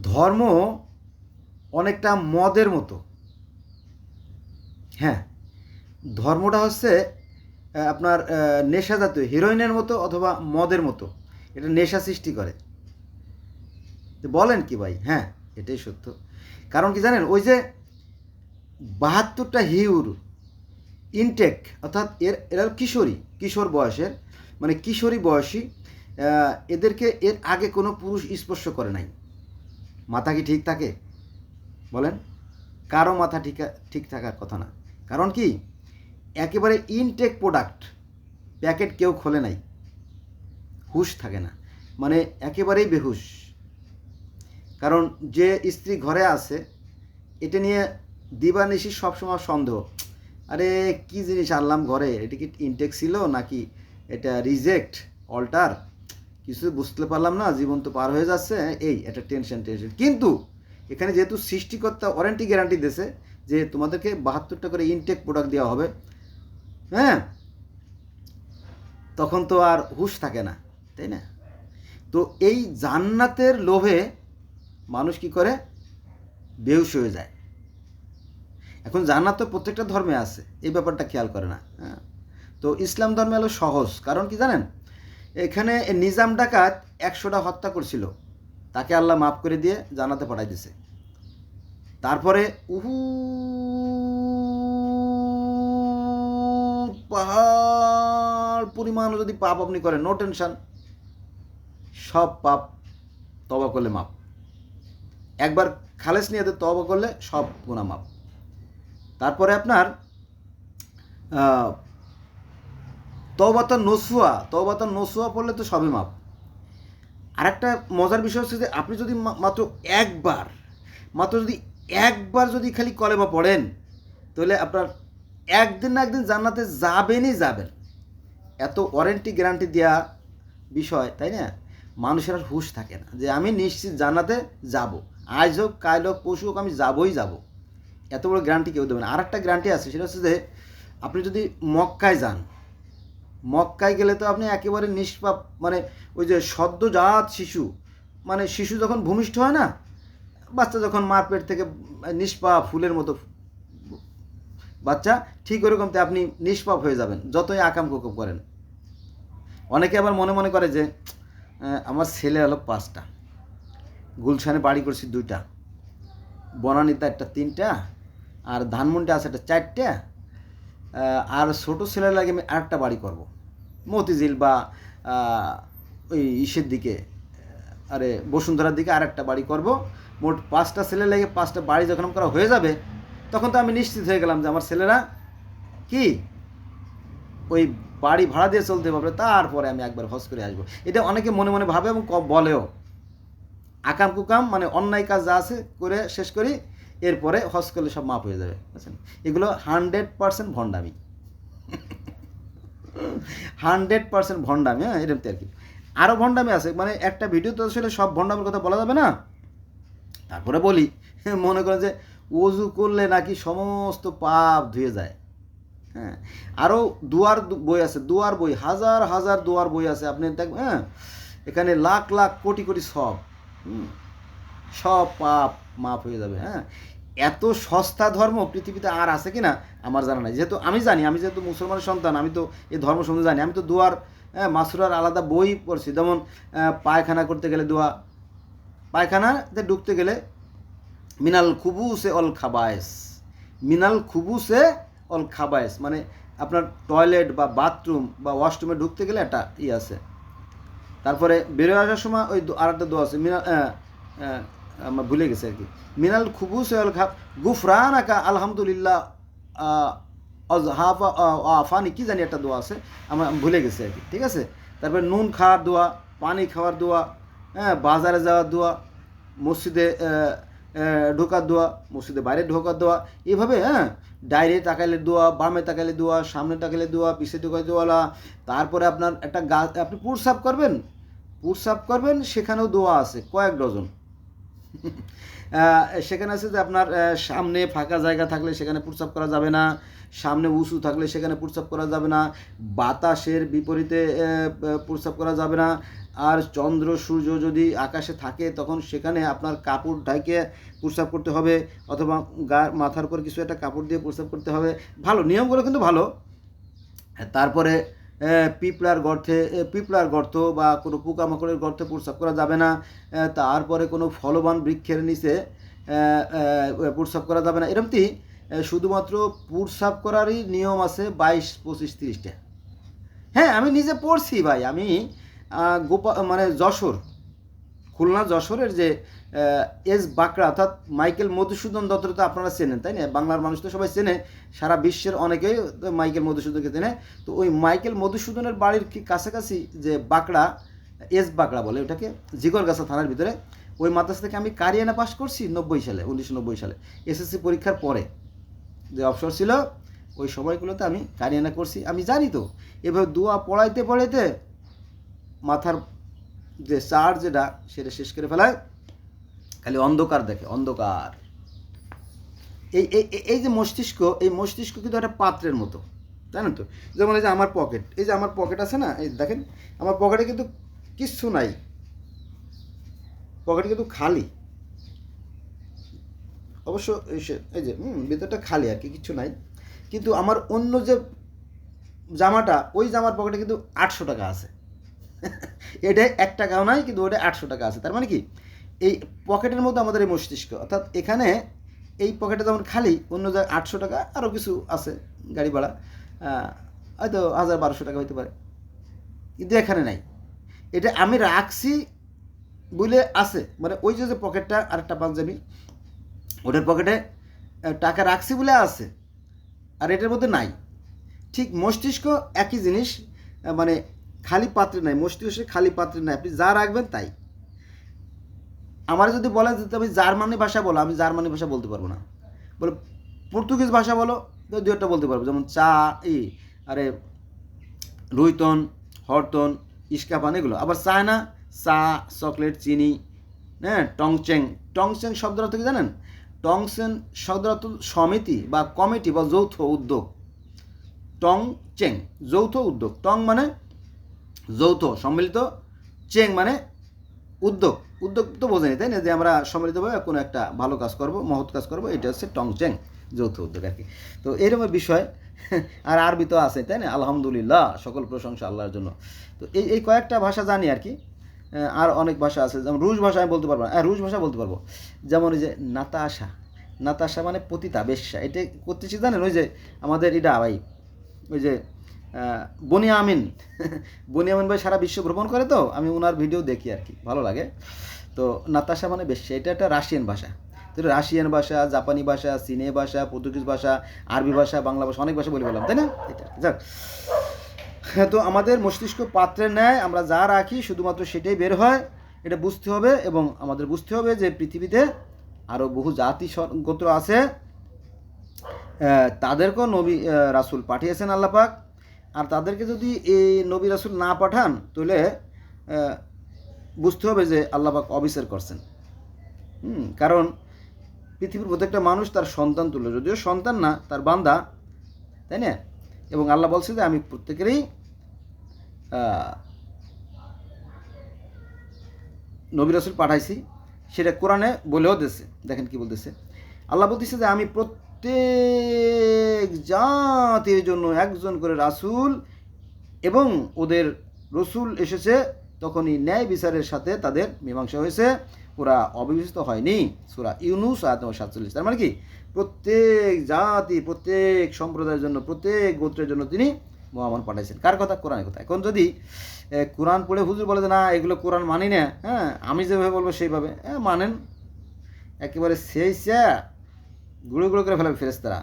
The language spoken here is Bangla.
ধর্ম অনেকটা মদের মতো। হ্যাঁ, ধর্মটা হচ্ছে আপনার নেশা জাতীয়, হিরোইনের মতো অথবা মদের মতো। এটা নেশা সৃষ্টি করে। তো বলেন কি ভাই? হ্যাঁ, এটাই সত্য। কারণ কি জানেন, ওই যে ৭২টা হিউর ইনটেক, অর্থাৎ এরা কিশোর বয়সের, মানে কিশোরী বয়সী, এদেরকে এর আগে কোনো পুরুষ স্পর্শ করে নাই। মাথা কি ঠিক থাকে? বলেন। কারো মাথা ঠিক থাকার কথা না। কারণ কি, একেবারে ইনটেক প্রোডাক্ট, প্যাকেট কেউ খোলে নাই, হুঁশ থাকে না, মানে একেবারেই বেহুশ। কারণ যে স্ত্রী ঘরে আছে, এটা নিয়ে দিবানিশি সবসময় সন্দেহ, আরে কি জিনিস আনলাম ঘরে, এটা কি ইনটেক ছিল নাকি এটা রিজেক্ট, অল্টার, কিছু বুঝতে পারলাম না, জীবন তো পার হয়ে যাচ্ছে, এই একটা টেনশন। কিন্তু এখানে যেহেতু সৃষ্টিকর্তা ওয়ারেন্টি গ্যারান্টি দিয়েছে যে তোমাদেরকে ৭২টা করে ইনটেক প্রোডাক্ট দেওয়া হবে, হ্যাঁ, তখন তো আর হুঁশ থাকে না, তাই না? তো এই জান্নাতের লোভে মানুষ কি করে, বেহুশ হয়ে যায়। এখন জান্নাত তো প্রত্যেকটা ধর্মে আছে, এই ব্যাপারটা খেয়াল করে না। হ্যাঁ, তো ইসলাম ধর্মে হলো সহজ। কারণ কি জানেন, এখানে নিজাম ডাকাত ১০০টা হত্যা করছিল, তাকে আল্লাহ মাফ করে দিয়ে জান্নাতে পাঠাই দিছে। তারপরে উহু পাহাড় পরিমাণ যদি পাপ আপনি করেন, নো টেনশন, সব পাপ তওবা করলে মাপ। একবার খালেস নিয়ে তওবা করলে সব গুনাহ মাপ। তারপরে আপনার তওবাতান নসুয়া পড়লে তো সবই মাপ। আরেকটা মজার বিষয় হচ্ছে যে আপনি যদি মাত্র যদি একবার যদি খালি কলেমা পড়েন, তাহলে আপনার একদিন না একদিন জান্নাতে যাবেন। এত ওয়ারেন্টি গ্যারান্টি দেওয়া বিষয়, তাই না? মানুষের আর হুঁশ থাকে না যে আমি নিশ্চিত জান্নাতে যাব, আজ হোক কাল হোক পশু হোক, আমি যাবই যাব। এত বড় গ্যারান্টি কেউ দেবে না। আর একটা গ্যারান্টি আছে, সেটা হচ্ছে যে আপনি যদি মক্কায় যান, মক্কায় গেলে তো আপনি একেবারে নিষ্পাপ, মানে ওই যে সদ্যজাত শিশু, মানে শিশু যখন ভূমিষ্ঠ হয় না, বাচ্চা যখন মার পেট থেকে নিষ্পাপ ফুলের মতো বাচ্চা, ঠিক ওরকম আপনি নিষ্পাপ হয়ে যাবেন যতই আকাম কুকুম করেন। অনেকে আবার মনে করে যে আমার ছেলে হলো 5টা, গুলশানে বাড়ি করছি 2টা, বনানীতে একটা 3টা, আর ধানমন্ডি আছে একটা 4টা, আর ছোটো ছেলের লাগে আমি আরেকটা বাড়ি করব মতিঝিল বা ওই ইসের দিকে, আরে বসুন্ধরার দিকে আরেকটা বাড়ি করব। মোট 5টা ছেলে লাগে 5টা বাড়ি যখন করা হয়ে যাবে, তখন তো আমি নিশ্চিত হয়ে গেলাম যে আমার ছেলেরা কি ওই বাড়ি ভাড়া দিয়ে চলতে পারবে, তারপরে আমি একবার হজ করে আসবো। এটা অনেকে মনে ভাবে এবং বলেও। আকাম কুকাম মানে অন্যায় কাজ যা আছে করে শেষ করি, এরপরে হজ করলে সব মাপ হয়ে যাবে, বুঝছেন? এগুলো 100% ভণ্ডামি, 100% ভণ্ডামি। হ্যাঁ, এরকম আর কি। আরও ভণ্ডামি আছে, মানে একটা ভিডিও তো আসলে সব ভণ্ডামির কথা বলা যাবে না। তারপরে বলি, মনে করেন যে ওযু করলে নাকি সমস্ত পাপ ধুয়ে যায়। হ্যাঁ, আরও দুয়ার বই আছে, দুয়ার বই, হাজার হাজার দুয়ার বই আছে, আপনি দেখবেন। হ্যাঁ, এখানে লাখ লাখ কোটি কোটি সব, সব পাপ মাফ হয়ে যাবে। হ্যাঁ, এত সস্তা ধর্ম পৃথিবীতে আর আছে কি না আমার জানা নাই। যেহেতু আমি জানি, আমি যেহেতু মুসলমানের সন্তান, আমি তো এই ধর্ম সম্বন্ধে জানি। আমি তো দোয়ার মাসুরার আলাদা বই পড়ছি। যেমন পায়খানা করতে গেলে দোয়া, পায়খানাতে ঢুকতে গেলে মিনাল খুবুসে অল খাবায়েস, মিনাল খুবুসে অল খাবায়েস, মানে আপনার টয়লেট বা বাথরুম বা ওয়াশরুমে ঢুকতে গেলে একটা আছে। তারপরে বেরোয় আসার সময় ওই আর একটা দোয়া আছে, মিনাল আমার ভুলে গেছে আর কি, মিনাল খুবুস অল খাব গুফরান আকা আলহামদুলিল্লাহ হাফা আফানি, কি জানি একটা দোয়া আছে, আমার ভুলে গেছে আর কি। ঠিক আছে, তারপরে নুন খাওয়ার দোয়া, পানি খাওয়ার দোয়া, হ্যাঁ, বাজারে যাওয়ার দোয়া, মসজিদে ঢোকার দোয়া, মসজিদে বাইরে ঢোকার দোয়া, এইভাবে। হ্যাঁ, ডাইরে তাকাইলে দোয়া, বামে তাকাইলে দোয়া, সামনে তাকাইলে দোয়া, পিছিয়ে ঢোকাই দোয়ালা। তারপরে আপনার একটা গাছ, আপনি পুরসাপ করবেন, সেখানেও দোয়া আছে কয়েক ডজন। সেখানে আছে যে আপনার সামনে ফাঁকা জায়গা থাকলে সেখানে প্রস্রাব করা যাবে না, সামনে উঁচু থাকলে সেখানে প্রস্রাব করা যাবে না, বাতাসের বিপরীতে প্রস্রাব করা যাবে না। আর চন্দ্র সূর্য যদি আকাশে থাকে তখন সেখানে আপনার কাপড় ঢাকে প্রস্রাব করতে হবে, অথবা মাথার উপর কিছু একটা কাপড় দিয়ে প্রস্রাব করতে হবে। ভালো নিয়মগুলো কিন্তু ভালো। তারপরে পিঁপড়ার গর্ত বা কোনো পোকামাকড়ের গর্তে প্রস্রাব করা যাবে না। তারপরে কোনো ফলবান বৃক্ষের নিচে প্রস্রাব করা যাবে না। এরকমটি শুধুমাত্র প্রস্রাব করারই নিয়ম আছে 22, 25, 30টা। হ্যাঁ, আমি নিজে পড়ছি ভাই। আমি মানে খুলনা যশোরের যে এস বাঁকড়া অর্থাৎ মাইকেল মধুসূদন দত্ত তো আপনারা চেনেন, তাই না? বাংলার মানুষ তো সবাই চেনে, সারা বিশ্বের অনেকেই মাইকেল মধুসূদনকে চেনে। তো ওই মাইকেল মধুসূদনের বাড়ির কাছাকাছি যে বাঁকড়া, এস বাঁকড়া বলে ওটাকে, জিগরগাছা থানার ভিতরে, ওই মাদ্রাসা থেকে আমি কারিয়ানা পাস করছি 1990 সালে এসএসসি পরীক্ষার পরে যে অবসর ছিল ওই সময়গুলোতে আমি কারিয়ানা করছি। আমি জানি তো এভাবে দোয়া পড়াইতে মাথার যে চার যেটা সেটা শেষ করে ফেলায়, খালি অন্ধকার দেখে, অন্ধকার। এই যে মস্তিষ্ক, এই মস্তিষ্ক কিন্তু একটা পাত্রের মতো, জানেন তো? যেমন এই যে আমার পকেট, এই যে আমার পকেট আছে না, এই দেখেন আমার পকেটে কিন্তু কিচ্ছু নাই, পকেট কিন্তু খালি। অবশ্য এই যে ভিতরটা খালি আর কি, কিচ্ছু নাই। কিন্তু আমার অন্য যে জামাটা, ওই জামার পকেটে কিন্তু 800 টাকা আছে। এটাই 1 টাকাও নাই, কিন্তু ওটা 800 টাকা আছে। তার মানে কি, এই পকেটের মধ্যে আমাদের এই মস্তিষ্ক, অর্থাৎ এখানে এই পকেটে যেমন খালি, অন্য জায়গায় 800 টাকা আরও কিছু আছে, গাড়ি ভাড়া হয়তো 1000-1200 টাকা হইতে পারে, কিন্তু এখানে নাই। এটা আমি রাখছি বলে আছে, মানে ওই যে পকেটটা, আরেকটা পাঞ্জাবি, ওটার পকেটে টাকা রাখছি বলে আছে, আর এটার মধ্যে নাই। ঠিক মস্তিষ্ক একই জিনিস, মানে খালি পাত্রে নাই, মস্তিষ্ক খালি পাত্রে নাই, আপনি যা রাখবেন তাই। আমার যদি বলে যে তুমি জার্মানি ভাষা বলো, আমি জার্মানি ভাষা বলতে পারবো না। বলে পর্তুগিজ ভাষা বলো, তো দু একটা বলতে পারবো, যেমন চা, আরে রুইতন, হরতন, ইস্কাপান, এগুলো। আবার চায়না, চা, চকলেট, চিনি, হ্যাঁ। টংচেং শব্দের অর্থ কি জানেন? টংচেন শব্দের অর্থ সমিতি বা কমিটি বা যৌথ উদ্যোগ। টংচেং যৌথ উদ্যোগ, টং মানে যৌথ সম্মিলিত, চেং মানে উদ্যোগ তো বোঝেনি, তাই না? যে আমরা সম্মিলিতভাবে কোনো একটা ভালো কাজ করব, মহৎ কাজ করব, এটা হচ্ছে টংচেং, যৌথ উদ্যোগ আর কি। তো এরকম বিষয়। আর আরবি তো আছে, তাই না? আলহামদুলিল্লাহ, সকল প্রশংসা আল্লাহর জন্য। তো এই কয়েকটা ভাষা জানি আর কি। আর অনেক ভাষা আছে, যেমন রুশ ভাষা আমি বলতে পারবো না। রুশ ভাষা বলতে পারবো, যেমন ওই যে নাতাশা মানে পতিতা, বেশ্যা। এটা করতেছি জানেন? ওই যে আমাদের এটা ভাই, ওই যে বনিয়ামিন ভাই সারা বিশ্ব ভ্রমণ করে, তো আমি ওনার ভিডিও দেখি আর কি, ভালো লাগে। তো নাতাশা মানে বেশ্যা, এটা একটা রাশিয়ান ভাষা। তো রাশিয়ান ভাষা, জাপানি ভাষা, চীনে ভাষা, পর্তুগিজ ভাষা, আরবি ভাষা, বাংলা ভাষা, অনেক ভাষা বলে বললাম, তাই না? এটা যাক। তো আমাদের মস্তিষ্ক পাত্রের ন্যায়, আমরা যা রাখি শুধুমাত্র সেটাই বের হয়, এটা বুঝতে হবে। এবং আমাদের বুঝতে হবে যে পৃথিবীতে আরও বহু জাতি গোত্র আছে, তাদেরকেও নবী রাসূল পাঠিয়েছেন আল্লাহ পাক। আর তাদেরকে যদি এই নবী রাসূল না পাঠান, তাহলে বুঝতে হবে যে আল্লাহ পাক অবিচার করছেন। কারণ পৃথিবীর প্রত্যেকটা মানুষ তার সন্তান তুল্য, যদিও সন্তান না, তার বান্দা, তাই না? এবং আল্লাহ বলছে যে আমি প্রত্যেকেরই নবী রাসূল পাঠাইছি, সেটা কোরআনে বলেও দিয়েছে। দেখেন কি বলতেছে, আল্লাহ বলতেছে যে আমি প্রত্যেক জাতির জন্য একজন করে রাসূল, এবং ওদের রসুল এসেছে তখনই ন্যায় বিচারের সাথে তাদের মীমাংসা হয়েছে, ওরা অবিবাহিত হয়নি। সূরা ইউনূস আয়াত নম্বর 47। তার মানে কি, প্রত্যেক জাতি, প্রত্যেক সম্প্রদায়ের জন্য, প্রত্যেক গোত্রের জন্য তিনি মহামান পাঠাইছেন। কার কথা? কোরআনের কথা। এখন যদি কোরআন পড়ে হুজুর বলে যে না এগুলো কোরআন মানি না, হ্যাঁ আমি যেভাবে বলবো সেইভাবে, মানেন, একেবারে সেই গুঁড়ো করে ফেলাবে ফেরেশতারা।